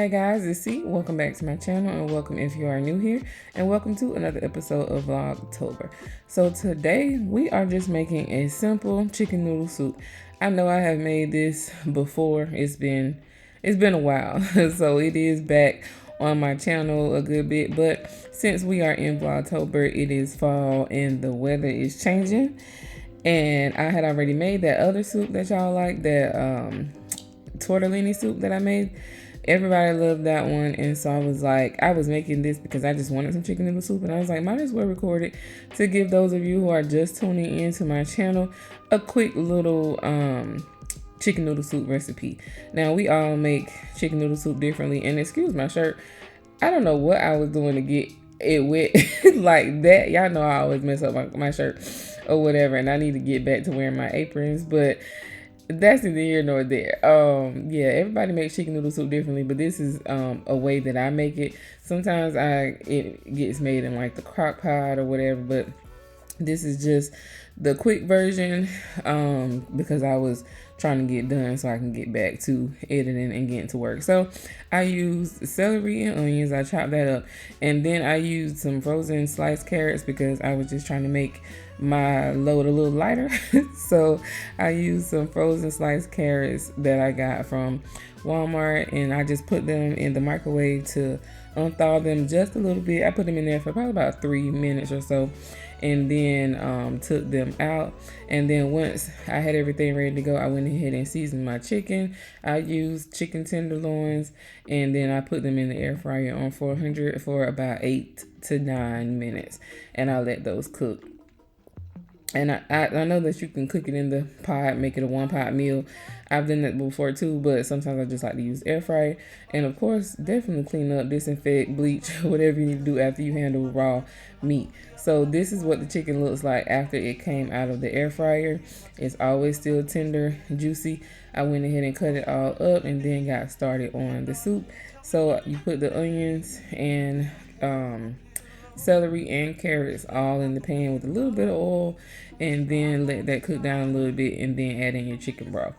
Hi guys, it's C. Welcome back to my channel and welcome if you are new here and welcome to another episode of Vlogtober. So today we are just making a simple chicken noodle soup. I know I have made this before. It's been a while. So it is back on my channel a good bit, but since we are in Vlogtober, it is fall and the weather is changing. And I had already made that other soup that y'all like, that tortellini soup that I made. Everybody loved that one, and so I was like, I was making this because I just wanted some chicken noodle soup, and I was like, might as well record it to give those of you who are just tuning into my channel a quick little chicken noodle soup recipe. Now, we all make chicken noodle soup differently, and excuse my shirt, I don't know what I was doing to get it wet like that. Y'all know I always mess up my shirt or whatever, and I need to get back to wearing my aprons, but that's neither here nor there. Yeah, everybody makes chicken noodle soup differently, but this is a way that I make it. Sometimes it gets made in like the crock pot or whatever, but this is just the quick version because I was trying to get done so I can get back to editing and getting to work. So I used celery and onions. I chopped that up, and then I used some frozen sliced carrots because I was just trying to make my load a little lighter. So I used some frozen sliced carrots that I got from Walmart, and I just put them in the microwave to unthaw them just a little bit. I put them in there for probably about 3 minutes or so, and then took them out. And then once I had everything ready to go, I went ahead and seasoned my chicken. I used chicken tenderloins, and then I put them in the air fryer on 400 for about 8 to 9 minutes, and I let those cook. And I know that you can cook it in the pot, make it a one-pot meal. I've done that before too, but sometimes I just like to use air fryer. And of course, definitely clean up, disinfect, bleach, whatever you need to do after you handle raw meat. So this is what the chicken looks like after it came out of the air fryer. It's always still tender, juicy. I went ahead and cut it all up and then got started on the soup. So you put the onions and celery and carrots all in the pan with a little bit of oil, and then let that cook down a little bit, and then add in your chicken broth.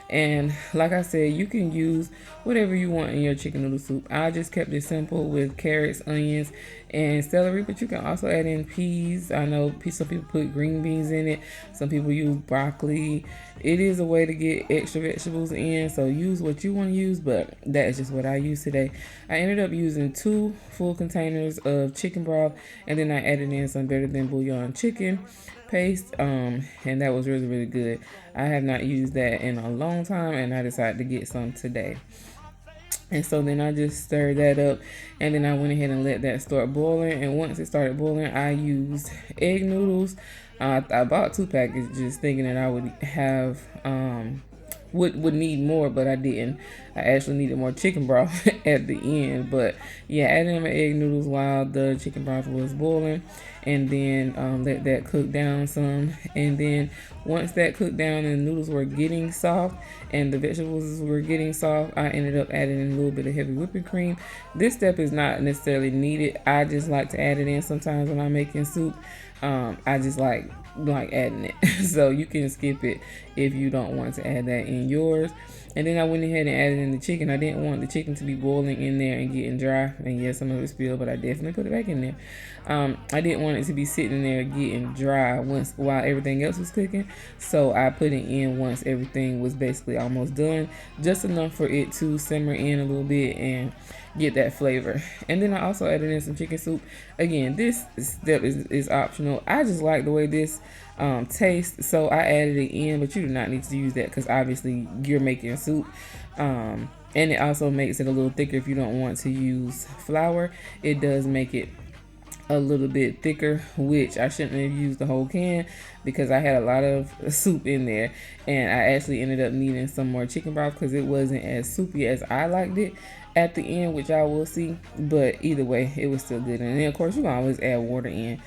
And like I said, you can use whatever you want in your chicken noodle soup. I just kept it simple with carrots, onions, and celery, but you can also add in peas. I know some people put green beans in it. Some people use broccoli. It is a way to get extra vegetables in, so use what you want to use, but that is just what I use today. I ended up using 2 full containers of chicken broth, and then I added in some Better Than Bouillon chicken paste, and that was really, really good. I have not used that in a long time, and I decided to get some today. And so then I just stirred that up, and then I went ahead and let that start boiling. And once it started boiling, I used egg noodles. I bought 2 packages thinking that I would have would need more, but I didn't. I actually needed more chicken broth at the end. But yeah, adding in my egg noodles while the chicken broth was boiling, and then let that cook down some. And then once that cooked down and the noodles were getting soft and the vegetables were getting soft, I ended up adding in a little bit of heavy whipping cream. This step is not necessarily needed. I just like to add it in sometimes when I'm making soup. I just like adding it. So you can skip it if you don't want to add that in yours. And then I went ahead and added in the chicken. I didn't want the chicken to be boiling in there and getting dry. And yes, some of it spilled, but I definitely put it back in there. I didn't want it to be sitting there getting dry while everything else was cooking. So I put it in once everything was basically almost done, just enough for it to simmer in a little bit and get that flavor. And then I also added in some chicken soup. Again, this step is optional. I just like the way this tastes, so I added it in, but you do not need to use that because obviously you're making soup. And it also makes it a little thicker if you don't want to use flour. It does make it a little bit thicker, which I shouldn't have used the whole can because I had a lot of soup in there, and I actually ended up needing some more chicken broth because it wasn't as soupy as I liked it at the end, which I will see. But either way, it was still good. And then of course you can always add water in,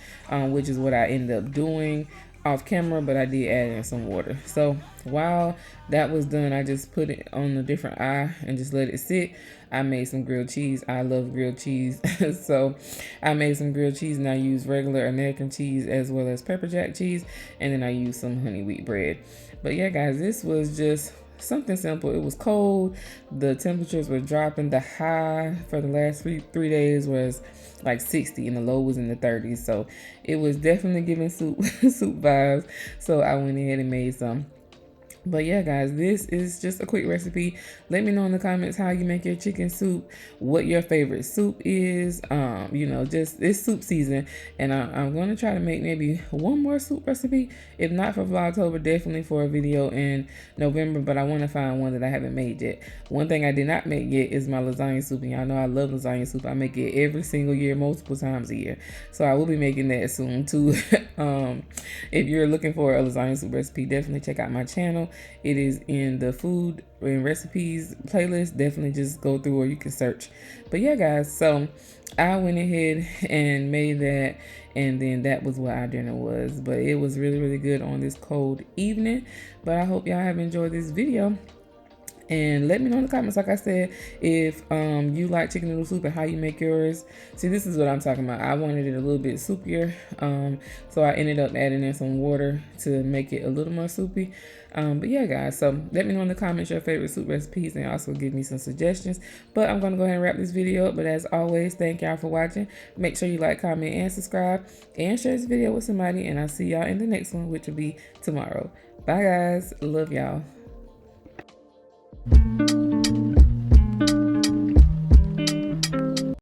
which is what I ended up doing off camera, but I did add in some water. So while that was done, I just put it on a different eye and just let it sit. I made some grilled cheese. I love grilled cheese. So I made some grilled cheese, and I used regular American cheese as well as pepper jack cheese, and then I used some honey wheat bread. But yeah guys, this was just something simple. It was cold. The temperatures were dropping. The high for the last three days was like 60 and the low was in the 30s. So it was definitely giving soup soup vibes. So I went ahead and made some. But yeah, guys, this is just a quick recipe. Let me know in the comments how you make your chicken soup, what your favorite soup is. You know, just it's soup season, and I'm going to try to make maybe one more soup recipe. If not for Vlogtober, definitely for a video in November, but I want to find one that I haven't made yet. One thing I did not make yet is my lasagna soup, and y'all know I love lasagna soup. I make it every single year, multiple times a year. So I will be making that soon too. If you're looking for a lasagna soup recipe, definitely check out my channel. It is in the food and recipes playlist. Definitely just go through or you can search. But yeah, guys, so I went ahead and made that, and then that was what our dinner was. But it was really, really good on this cold evening. But I hope y'all have enjoyed this video. And let me know in the comments, like I said, if you like chicken noodle soup and how you make yours. See, this is what I'm talking about. I wanted it a little bit soupier, so I ended up adding in some water to make it a little more soupy. But yeah, guys, so let me know in the comments your favorite soup recipes and also give me some suggestions. But I'm going to go ahead and wrap this video up. But as always, thank y'all for watching. Make sure you like, comment, and subscribe, and share this video with somebody. And I'll see y'all in the next one, which will be tomorrow. Bye, guys. Love y'all.